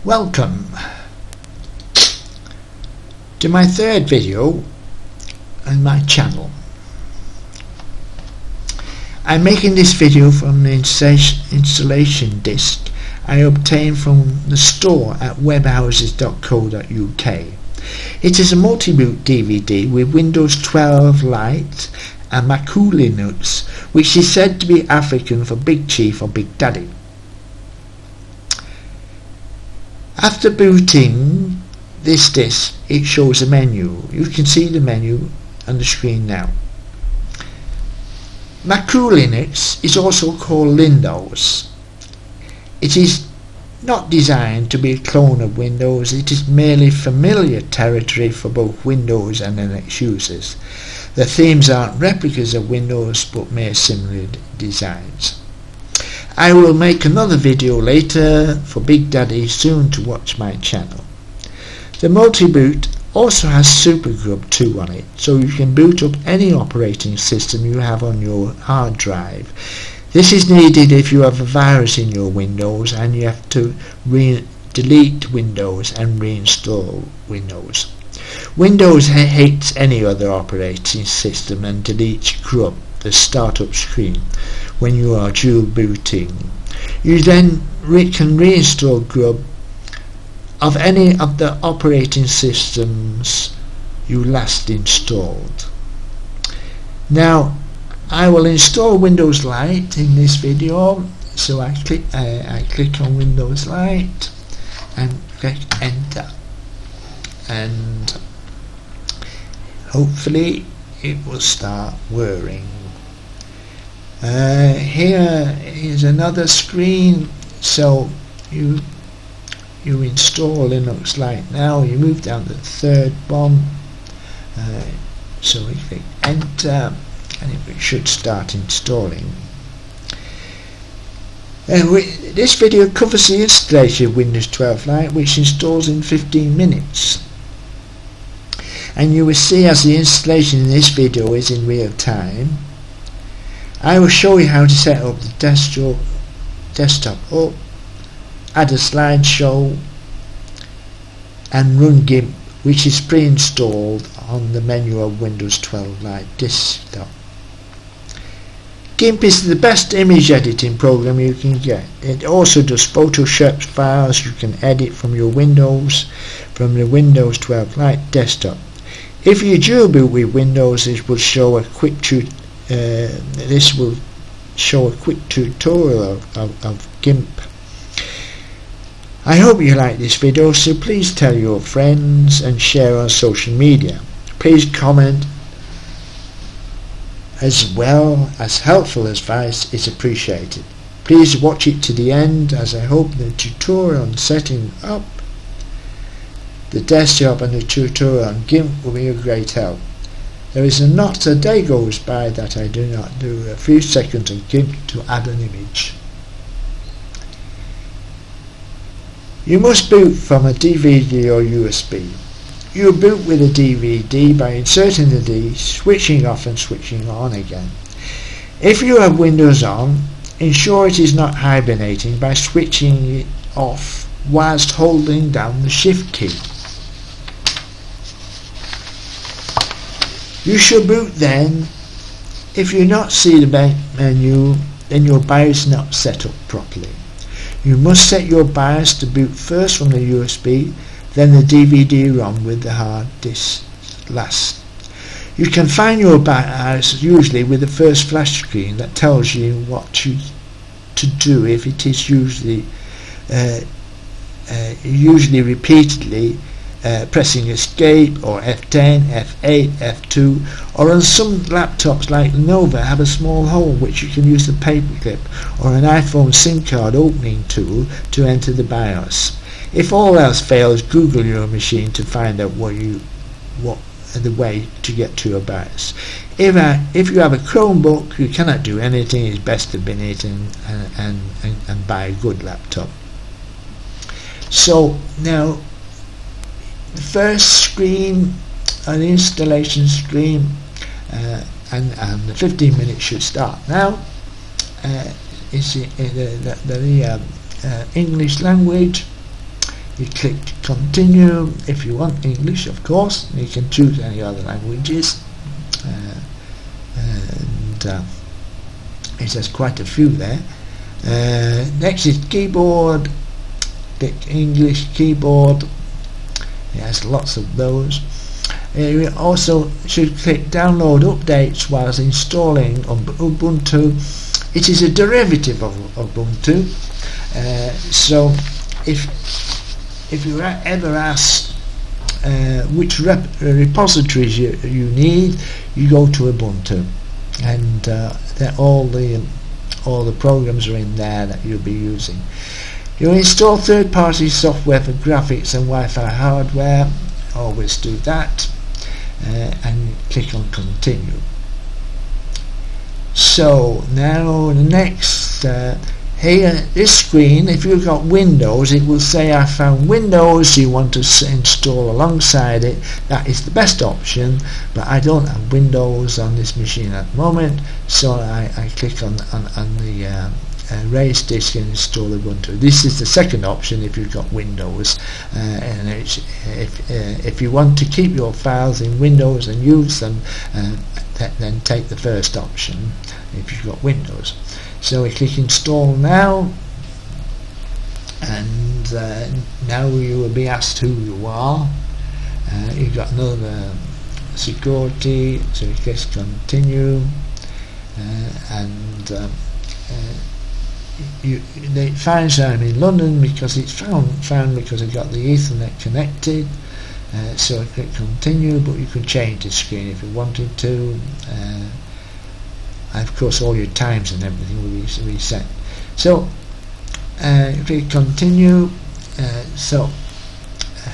Welcome to my third video on my channel. I'm making this video from the installation disc I obtained from the store at webhouses.co.uk. It is a multi-boot DVD with Windows 12 Lite and Macu Linux, which is said to be African for Big Chief or Big Daddy. After booting this disc, it shows a menu. You can see the menu on the screen now. Macu Linux is also called Windows. It is not designed to be a clone of Windows. It is merely familiar territory for both Windows and Linux users. The themes aren't replicas of Windows but mere similar designs. I will make another video later for Big Daddy soon to watch my channel. The multi-boot also has SuperGrub 2 on it, so you can boot up any operating system you have on your hard drive. This is needed if you have a virus in your Windows and you have to delete Windows and reinstall Windows. Windows hates any other operating system and deletes Grub, the startup screen, when you are dual booting. You then can reinstall Grub of any of the operating systems you last installed. Now I will install Windows Lite in this video, so I click on Windows Lite and click enter, and hopefully it will start whirring. Here is another screen. So you install Linux Lite now. You move down to the third one, so we click enter and it should start installing. This video covers the installation of Windows 12 Lite, which installs in 15 minutes. And you will see as the installation in this video is in real time. I will show you how to set up the desktop up, add a slideshow and run Gimp, which is pre-installed on the menu of Windows 12 Lite desktop. Gimp is the best image editing program you can get. It also does Photoshop files you can edit from your Windows from the Windows 12 Lite desktop. If you dual boot with Windows, this will show a quick tutorial of Gimp. I hope you like this video, so please tell your friends and share on social media. Please comment as well, as helpful advice is appreciated. Please watch it to the end, as I hope the tutorial on setting up the desktop and the tutorial on Gimp will be a great help. There is not a day goes by that I do not do a few seconds of Gimp to add an image. You must boot from a DVD or USB. You boot with a DVD by inserting the D, switching off and switching on again. If you have Windows on, ensure it is not hibernating by switching it off whilst holding down the Shift key. You should boot then. If you not see the menu, then your BIOS is not set up properly. You must set your BIOS to boot first from the USB, then the DVD-ROM with the hard disk last. You can find your BIOS usually with the first flash screen that tells you what to do if it is usually repeatedly pressing escape or F10, F8, F2, or on some laptops like Lenovo have a small hole which you can use the paperclip or an iPhone SIM card opening tool to enter the BIOS. If all else fails, Google your machine to find out the way to get to your BIOS. If you have a Chromebook, you cannot do anything. It's best to bin it and buy a good laptop. So now, the first screen, an installation screen, and the 15 minutes should start now. It's the English language. You click continue. If you want English, of course, you can choose any other languages, and it has quite a few there. Next is keyboard. Click English keyboard. It has lots of those. You also should click download updates whilst installing Ubuntu. It is a derivative of Ubuntu, so if you are ever asked which repositories you need, you go to Ubuntu, and all the programs are in there that you'll be using. You install third-party software for graphics and Wi-Fi hardware. Always do that, and click on continue. So now the next here, this screen, if you've got Windows, it will say I found Windows you want to install alongside it. That is the best option, but I don't have Windows on this machine at the moment, so I click on the erase disk and install Ubuntu. This is the second option if you've got Windows, and if you want to keep your files in Windows and use them, then take the first option if you've got Windows. So we click install now, and now you will be asked who you are. You've got another security, so you click continue, and it finds I'm in London because it's found because I've got the Ethernet connected. So I click continue, but you can change the screen if you wanted to. Of course, all your times and everything will be reset. So click continue. So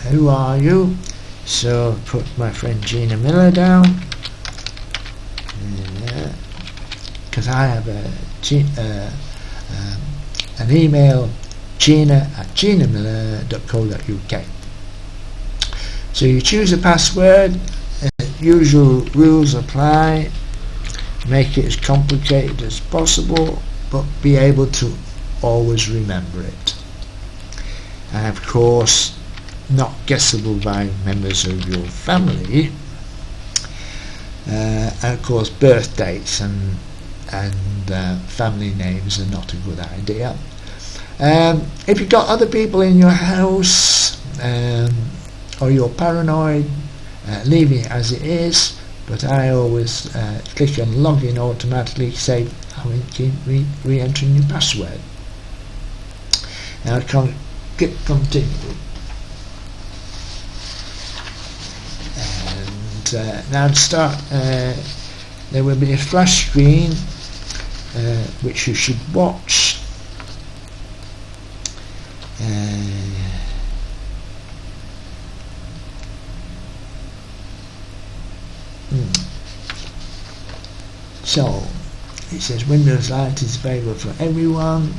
who are you? So put my friend Gina Miller down, because I have an email, gina@ginamiller.co.uk. So you choose a password. Usual rules apply. Make it as complicated as possible, but be able to always remember it. And of course, not guessable by members of your family. And of course, birth dates and family names are not a good idea. If you've got other people in your house, or you're paranoid, leave it as it is, but I always click on login automatically, say I will keep re-entering your password. Now I can click continue, and now to start, there will be a flash screen which you should watch. So it says Windows Lite is available for everyone,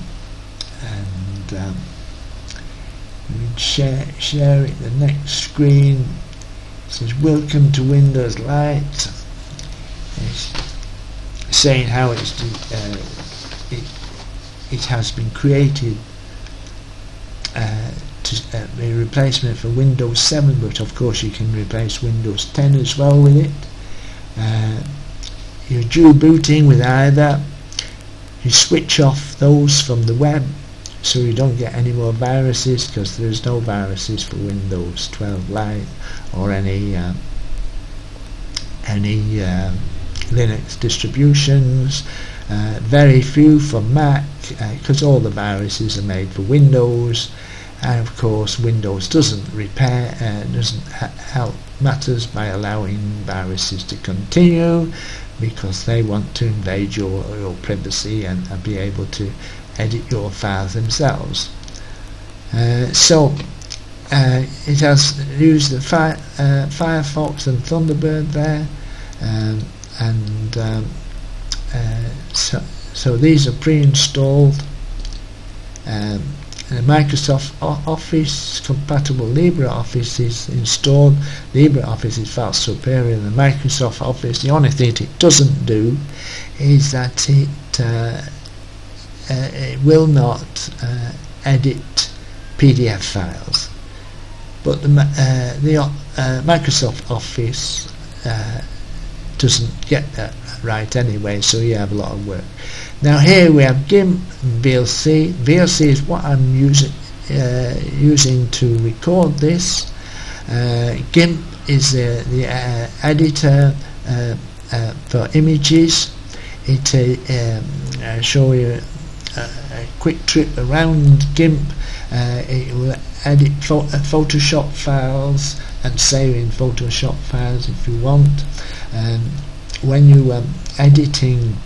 and we share it. The next screen says welcome to Windows Lite. It's saying how it has been created to be a replacement for Windows 7, but of course you can replace Windows 10 as well with it. You're dual booting with either. You switch off those from the web so you don't get any more viruses, because there's no viruses for Windows 12 Lite or any Linux distributions. Very few for Mac, because all the viruses are made for Windows. And of course Windows doesn't help matters by allowing viruses to continue, because they want to invade your privacy and be able to edit your files themselves. So it has used the Firefox and Thunderbird there, so these are pre-installed. The Microsoft Office compatible LibreOffice is installed. LibreOffice is far superior than the Microsoft Office. The only thing it doesn't do is that it will not edit PDF files. but the Microsoft Office doesn't get that right anyway, so you have a lot of work. Now here we have Gimp and VLC. VLC is what I'm using to record this. Gimp is the editor for images. It show you a quick trip around Gimp. It will edit Photoshop files and save in Photoshop files if you want. When you editing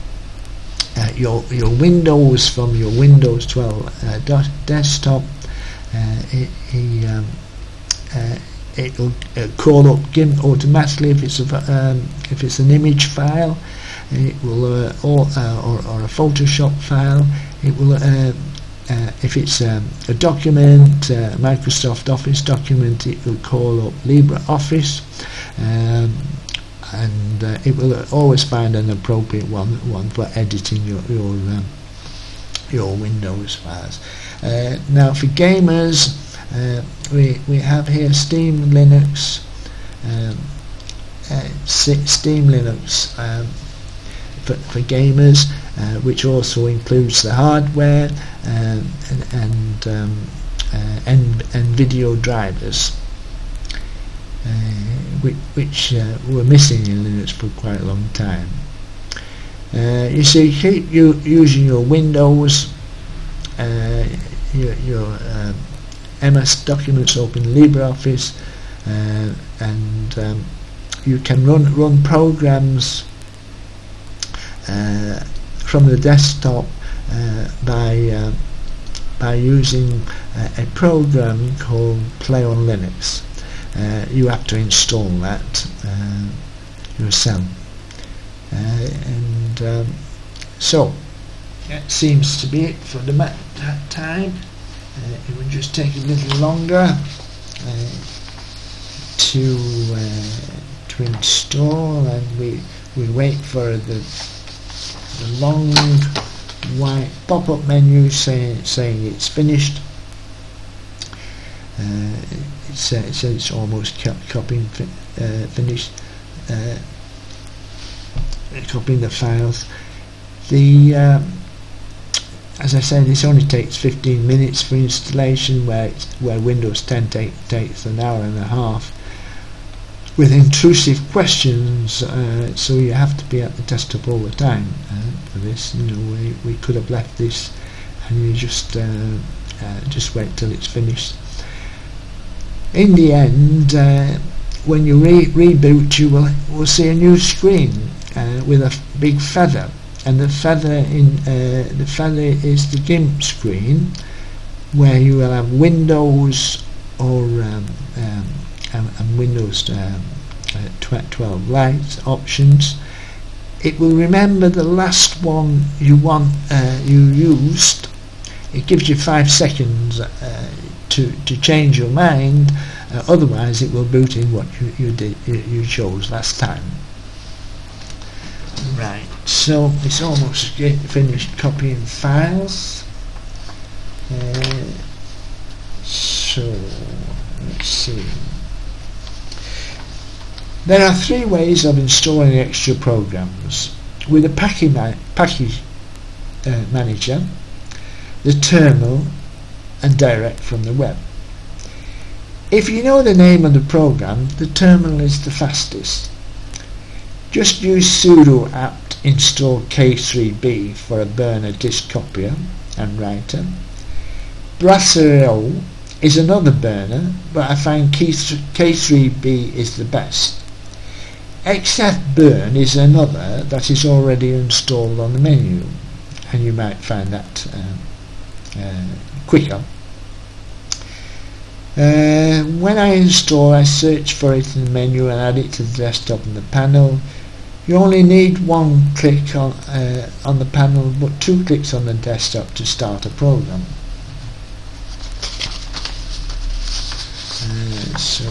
your Windows from your Windows 12 desktop, it will call up Gimp automatically if it's an image file. It will or a Photoshop file. It will if it's a document, Microsoft Office document, it will call up LibreOffice, and it will always find an appropriate one for editing your Windows files. Now for gamers, we have here Steam Linux, for gamers, which also includes the hardware and video drivers, which were missing in Linux for quite a long time. You see, keep using your Windows, your MS Documents open LibreOffice, and you can run programs from the desktop by using a program called Play on Linux. You have to install that yourself, and so that seems to be it for the time. It will just take a little longer to install, and we wait for the long white pop-up menu saying it's finished. It says it's almost copying finished, copying the files. As I said, this only takes 15 minutes for installation, where Windows 10 takes an hour and a half with intrusive questions, so you have to be at the desktop all the time for this. You know, we could have left this and you just wait till it's finished. In the end, when you reboot, you will see a new screen with a big feather, and the feather is the Gimp screen, where you will have Windows or and Windows 12 Lite options. It will remember the last one you used. It gives you 5 seconds to change your mind. Otherwise, it will boot in what you chose last time. Right. So it's almost finished copying files. So let's see. There are 3 ways of installing extra programs: with a package manager, the terminal, and direct from the web. If you know the name of the program, the terminal is the fastest. Just use sudo apt install k3b for a burner disk copier and writer. Brasserie is another burner, but I find k3b is the best. xfburn is another that is already installed on the menu, and you might find that quicker. When I install, I search for it in the menu and add it to the desktop in the panel. You only need 1 click on the panel, but 2 clicks on the desktop to start a program. So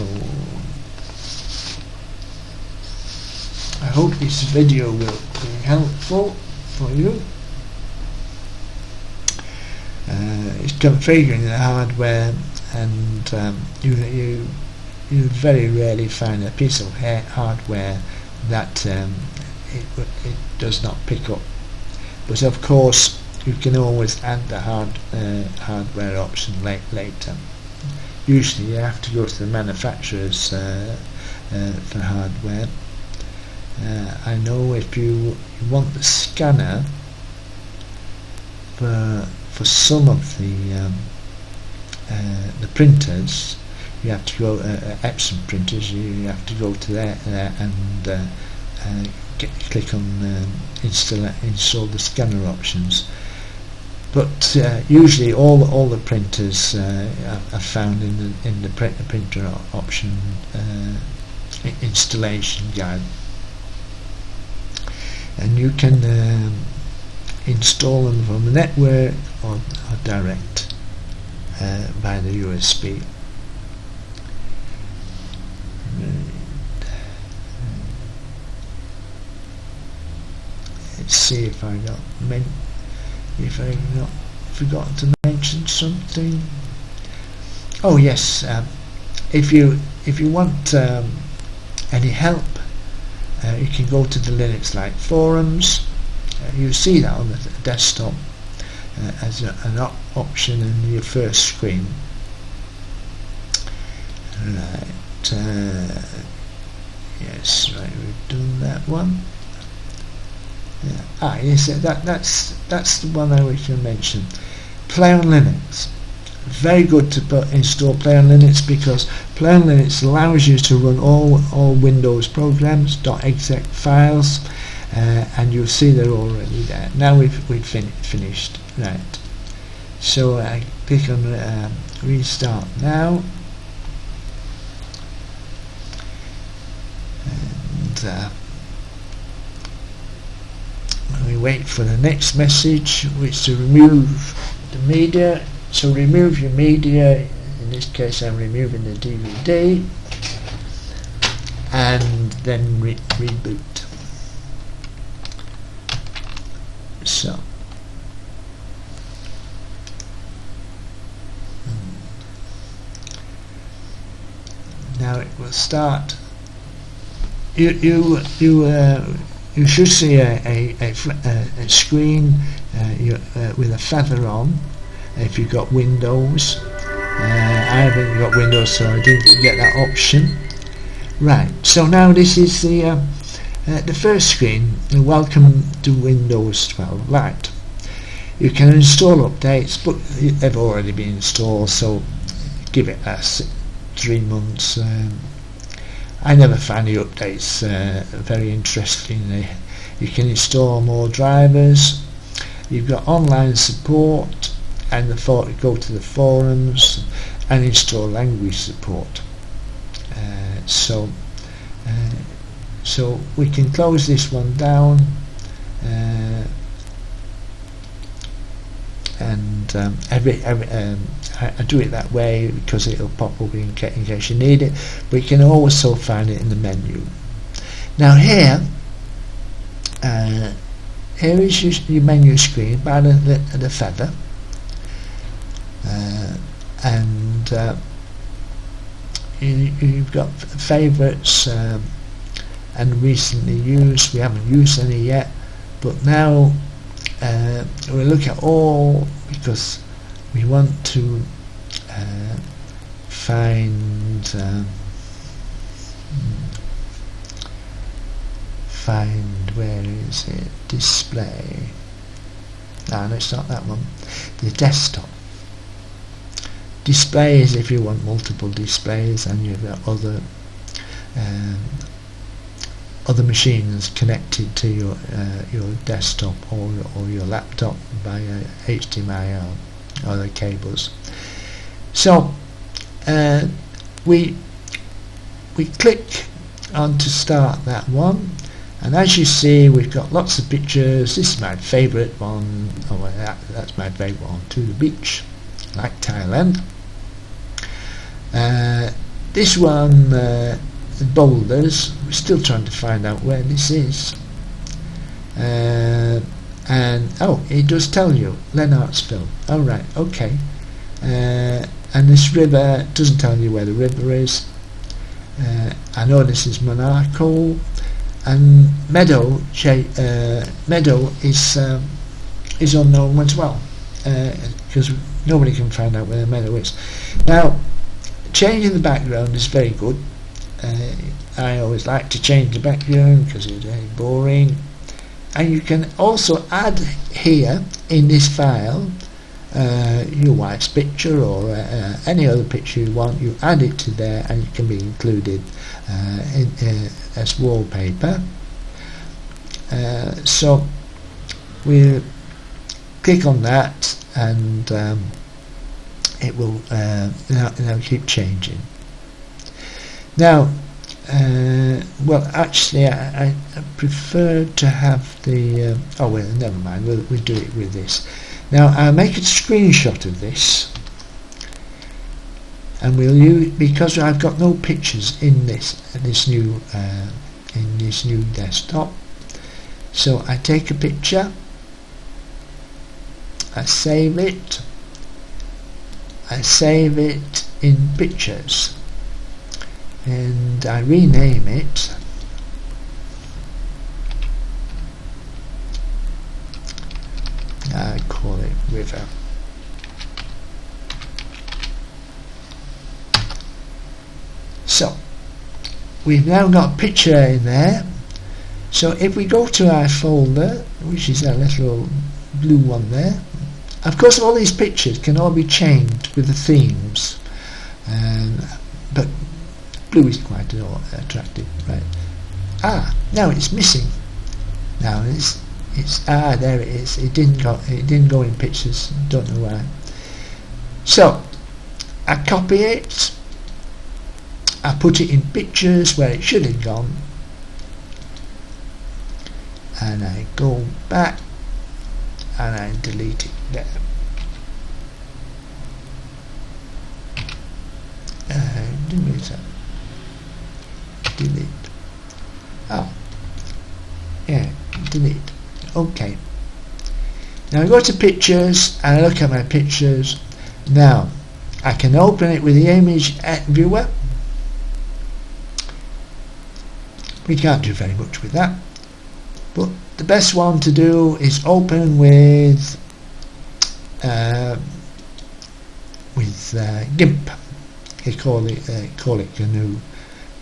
I hope this video will be helpful for you. It's configuring the hardware and you very rarely find a piece of hardware that it does not pick up. But of course you can always add the hardware option later. Usually you have to go to the manufacturers for hardware. I know if you want the scanner for some of the printers, you have to go Epson printers. You have to go to there and click on install the scanner options. But usually all the printers are found in the printer option installation guide, and you can install them from the network or direct by the USB. Let's see if I forgot to mention something. Oh yes, if you want any help, you can go to the Linux Lite forums. You see that on the desktop as an option in your first screen. Right. Yes, right. We've done that one. Yes, that's the one I wish to mention. Play on Linux. Very good to install Play on Linux, because Play on Linux allows you to run all Windows programs, .exec files, and you'll see they're already there. Now we've finished. Right. So I click on restart now, and we wait for the next message, which to remove the media. So remove your media. In this case I'm removing the DVD, and then reboot. So now it will start. You should see a screen with a feather on if you've got Windows. I haven't got Windows, so I didn't get that option. Right, so now this is the first screen. Welcome to Windows 12 Lite. You can install updates, but they've already been installed, so give it 3 months. I never find the updates very interesting. You can install more drivers. You've got online support, and go to the forums and install language support. So we can close this one down, and I do it that way because it'll pop up in case you need it, but you can also find it in the menu. Now here is your menu screen by the feather, and you've got favourites and recently used. We haven't used any yet, but now we'll look at all, because we want to find where is it? Display. No, it's not that one. The desktop. Display is if you want multiple displays and you've got other machines connected to your desktop or your laptop by HDMI or other cables. So we click on to start that one, and as you see we've got lots of pictures. This is my favourite one. Oh, well, that's my favourite one, to the beach, like Thailand. This one, the boulders, we're still trying to find out where this is. And oh, it does tell you Lennartsville. All right, okay. and this river doesn't tell you where the river is. I know this is Monaco, and meadow is unknown as well, because nobody can find out where the meadow is. Now, changing the background is very good. I always like to change the background because it's very boring. And you can also add here in this file your wife's picture or any other picture you want. You add it to there, and it can be included as wallpaper. So we'll click on that, and it will now keep changing. Now, well, actually, I prefer to have the. Oh well, never mind. We'll do it with this. Now, I'll make a screenshot of this, and we'll use, because I've got no pictures in this new desktop. So I take a picture, I save it in pictures, and I rename it. I call it river. So we've now got a picture in there. So if we go to our folder, which is that little blue one there, of course all these pictures can all be changed with the themes, but blue is quite attractive, right? Now it's missing. Now it's there it is. It didn't go in pictures. Don't know why. So I copy it. I put it in pictures where it should have gone, and I go back and I delete it there. Delete. Oh, yeah, delete. Okay. Now I go to pictures and I look at my pictures. Now I can open it with the image viewer. We can't do very much with that, but the best one to do is open with Gimp. They call it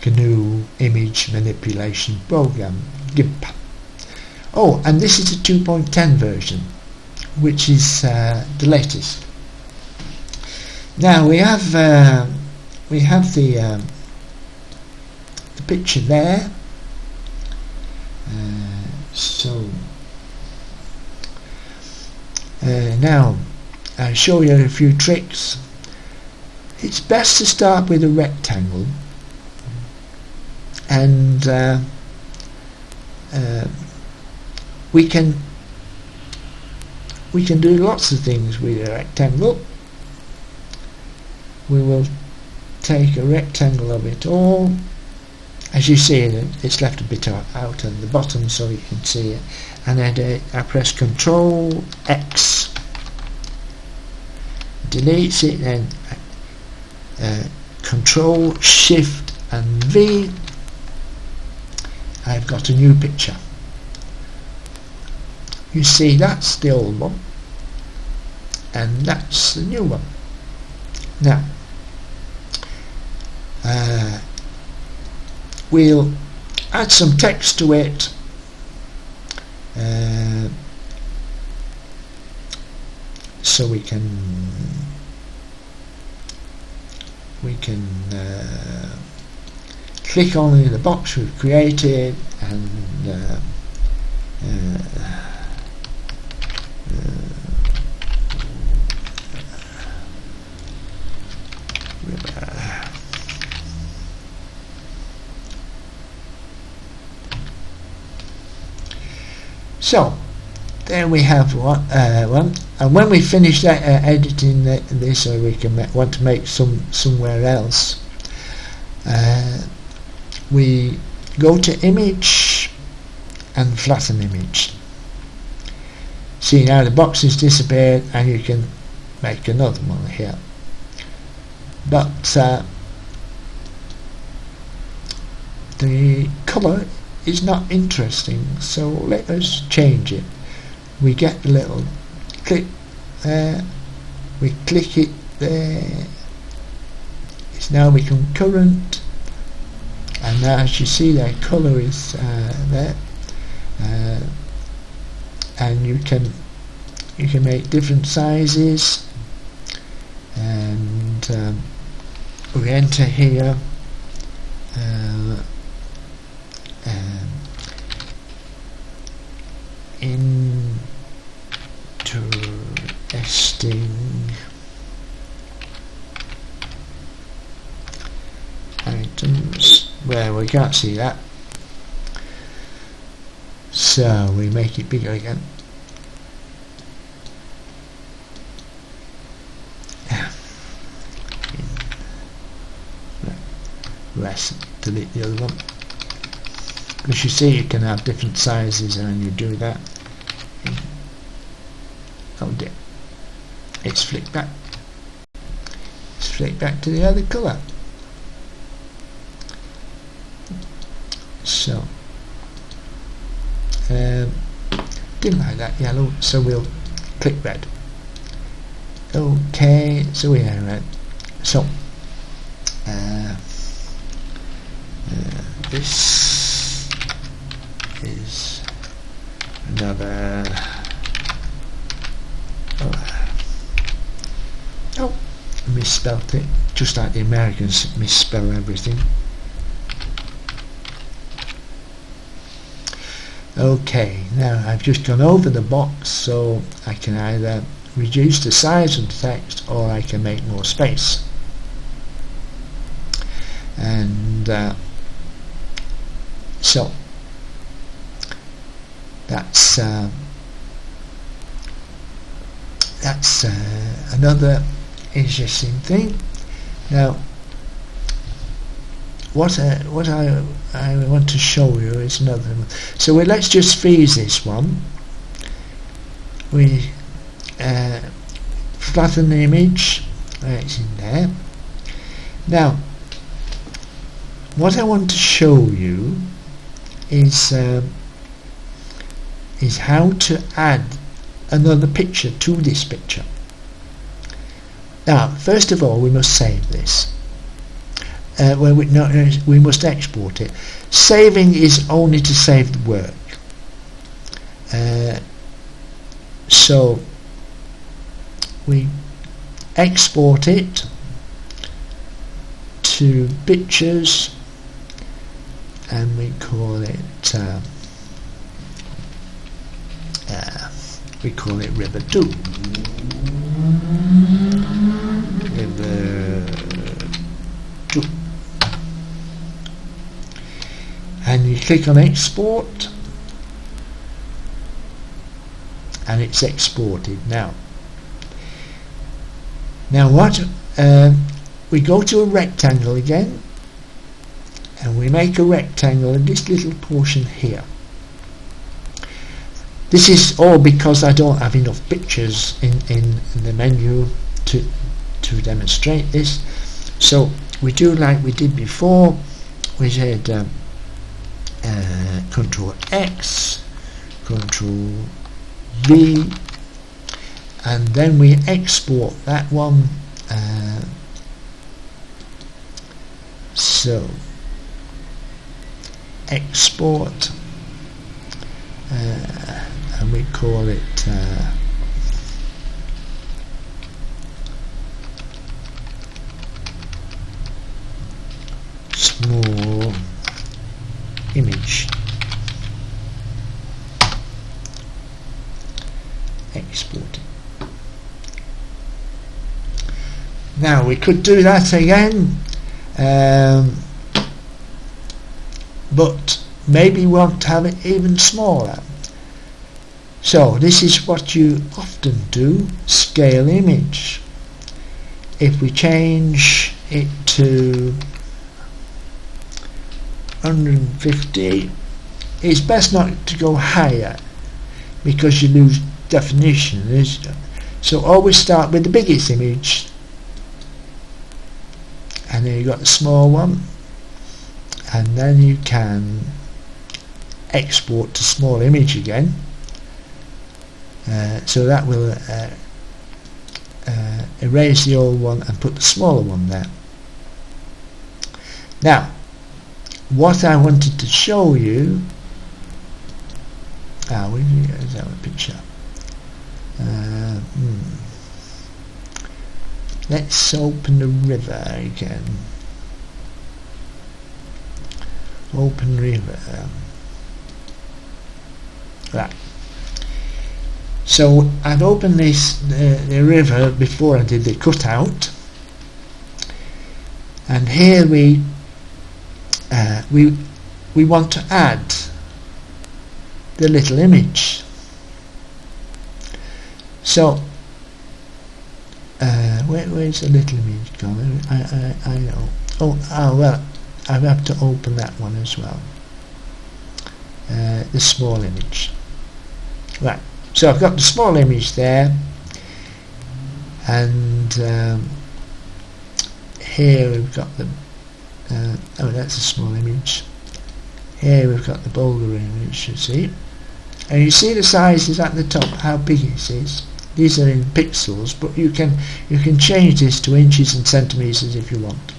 GNU image manipulation program, Gimp. Oh, and this is a 2.10 version, which is the latest. Now we have the picture there. So now I'll show you a few tricks. It's best to start with a rectangle, and we can do lots of things with a rectangle. We will take a rectangle of it all. As you see, it's left a bit out at the bottom so you can see it, and then I press Control X, deletes it, then Control Shift and V. I've got a new picture. You see, that's the old one, and that's the new one. Now we'll add some text to it, so we can click on the box we've created and so there we have one, and when we finish editing this, or we can want to make somewhere else, we go to Image and Flatten Image. See, now the box has disappeared, and you can make another one here. but the colour is not interesting, so let us change it. We get the little click there, we click it there, it's now become current, and now as you see their colour is there, and you can make different sizes, and we enter here interesting items. Well, we can't see that, so we make it bigger again. Let's delete the other one, because you see you can have different sizes, and when you do that, oh dear, it's flicked back. It's flicked back to the other colour. So didn't like that yellow, so we'll click red. Okay, so we are red. So this is another oh, misspelt it, just like the Americans misspell everything. Okay, now I've just gone over the box, so I can either reduce the size of the text or I can make more space. And so that's another interesting thing. Now what I want to show you is another one. So let's just freeze this one. We flatten the image, it's in there. Now what I want to show you is how to add another picture to this picture. Now first of all we must save this. We must export it. Saving is only to save the work. So we export it to pictures, and we call it River 2. River 2. And you click on export, and it's exported. Now what we go to a rectangle again, and we make a rectangle in this little portion here. This is all because I don't have enough pictures in the menu to demonstrate this. So we do like we did before. We said Control X, Control V, and then we export that one. So export, and we call it small image. Export it. Now we could do that again, but maybe we want to have it even smaller. So this is what you often do: scale image. If we change it to 150, it's best not to go higher because you lose definition. So always start with the biggest image and then you've got the small one, and then you can export to small image again. So that will erase the old one and put the smaller one there. Now, what I wanted to show you, is that a picture? Let's open the river again. Open river. Right. So I'd opened the river before I did the cutout, and here we want to add the little image. So where's the little image gone? I know. Oh well, I have to open that one as well. The small image. Right. So I've got the small image there, and here we've got the that's a small image. Here we've got the bolder image, you see, and you see the sizes at the top, how big it is. These are in pixels, but you can change this to inches and centimeters if you want.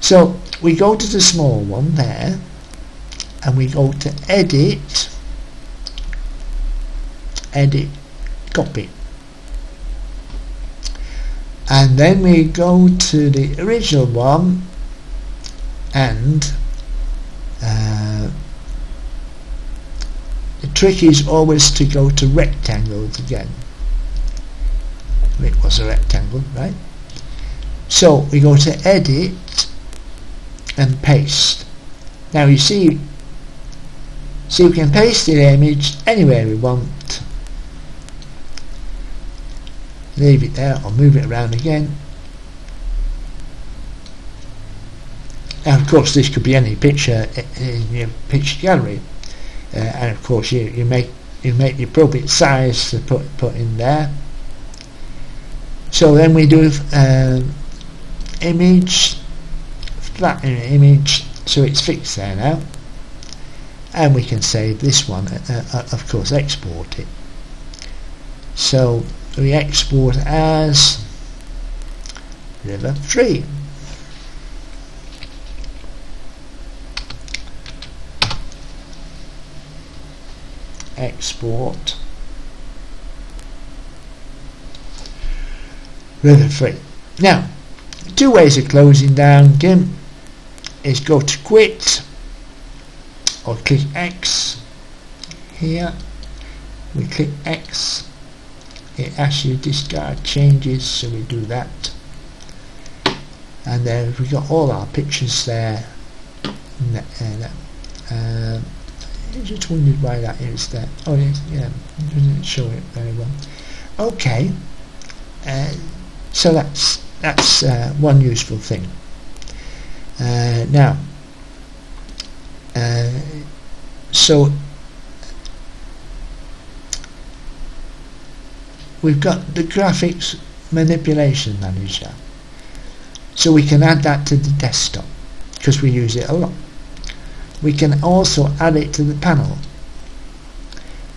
So we go to the small one there, and we go to edit, copy, and then we go to the original one, and the trick is always to go to rectangles again. It was a rectangle, right? So we go to edit and paste. Now you see we can paste the image anywhere we want. Leave it there or move it around again. Now of course this could be any picture in your picture gallery, and of course you make the appropriate size to put in there. So then we do image, flatten image, so it's fixed there now, and we can save this one, of course export it. So we export as river 3. Export river 3. Now, two ways of closing down Gimp is go to quit or click X. Here we click X, it asks you discard changes, so we do that, and then we've got all our pictures there. I just wondered why that is there. Oh yes, yeah, it doesn't show it very well. Okay, so that's one useful thing. Now, so we've got the graphics manipulation manager, so we can add that to the desktop because we use it a lot. We can also add it to the panel.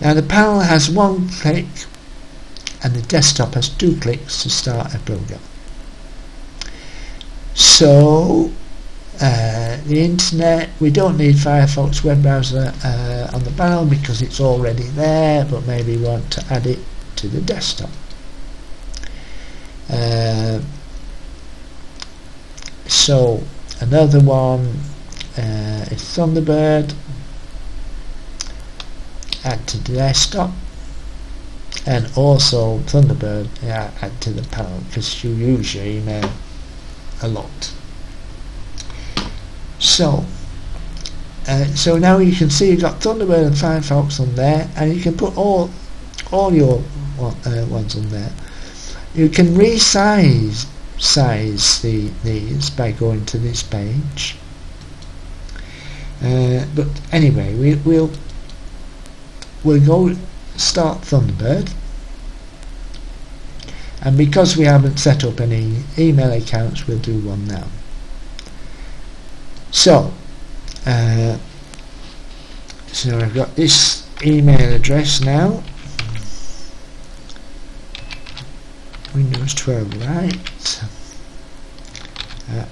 Now the panel has one click and the desktop has 2 clicks to start a program. So the internet, we don't need Firefox web browser on the panel because it's already there, but maybe we want to add it to the desktop. So another one is Thunderbird, add to the desktop, and also Thunderbird add to the panel because you use your email a lot. So so now you can see you've got Thunderbird and Firefox on there, and you can put all your ones on there. You can resize these by going to this page. But anyway, we'll go start Thunderbird, and because we haven't set up any email accounts, we'll do one now. So so I've got this email address now, Windows 12 Lite at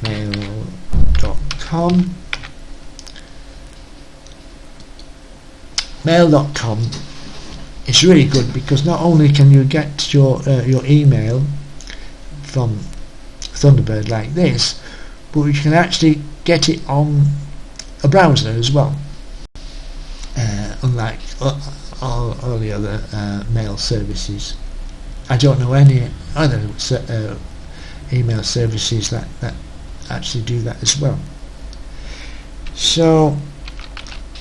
mail.com. Mail.com is really good because not only can you get your email from Thunderbird like this, but you can actually get it on a browser as well, unlike all the other mail services. I don't know any other email services that actually do that as well. So,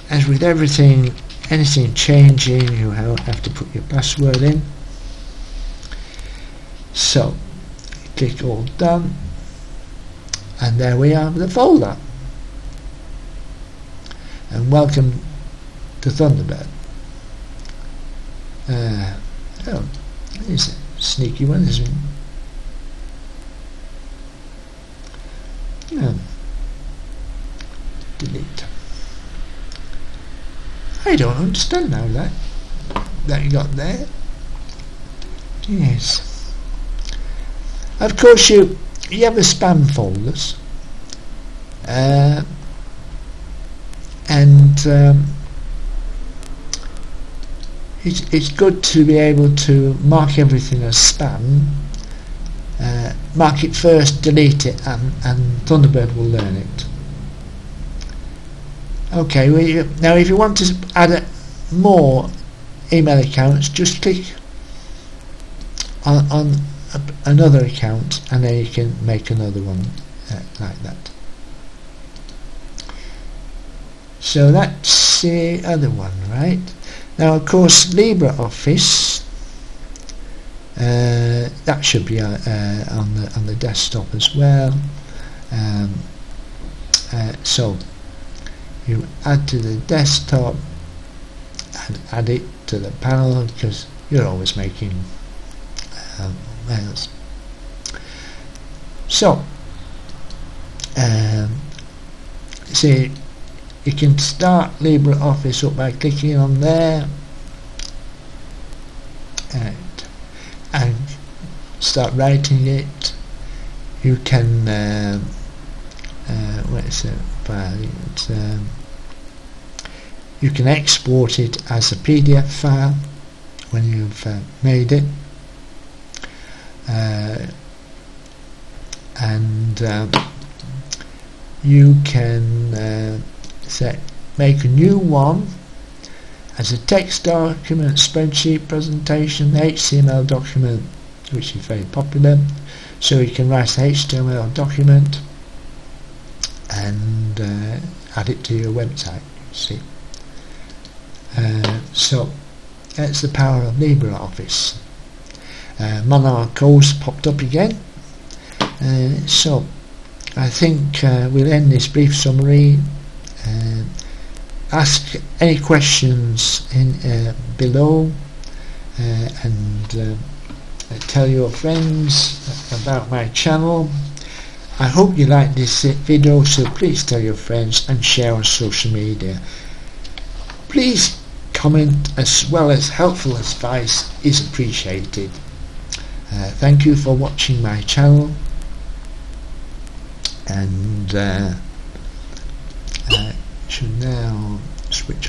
as with everything, anything changing, you have to put your password in. So, click all done, and there we are, the folder. And welcome to Thunderbird. Oh, it's a sneaky one, isn't it? Delete. I don't understand now that you got there. Yes. Of course, you have the spam folders, and it's good to be able to mark everything as spam. Mark it first, delete it, and Thunderbird will learn it. Okay, now if you want to add more email accounts, just click on another account, and then you can make another one like that. So that's the other one, right? Now, of course, LibreOffice, that should be on the desktop as well. So you add to the desktop and add it to the panel, because you're always making mails. So see, you can start LibreOffice up by clicking on there and start writing it. You can what is it? You can export it as a PDF file when you've made it, and you can make a new one as a text document, spreadsheet, presentation, HTML document, which is very popular. So you can write an HTML document and add it to your website, you see. So that's the power of LibreOffice. Monarchos popped up again. So I think we'll end this brief summary. Ask any questions below, and tell your friends about my channel. I hope you like this video, so please tell your friends and share on social media. Please comment, as well as helpful advice is appreciated. Thank you for watching my channel, and should now switch off.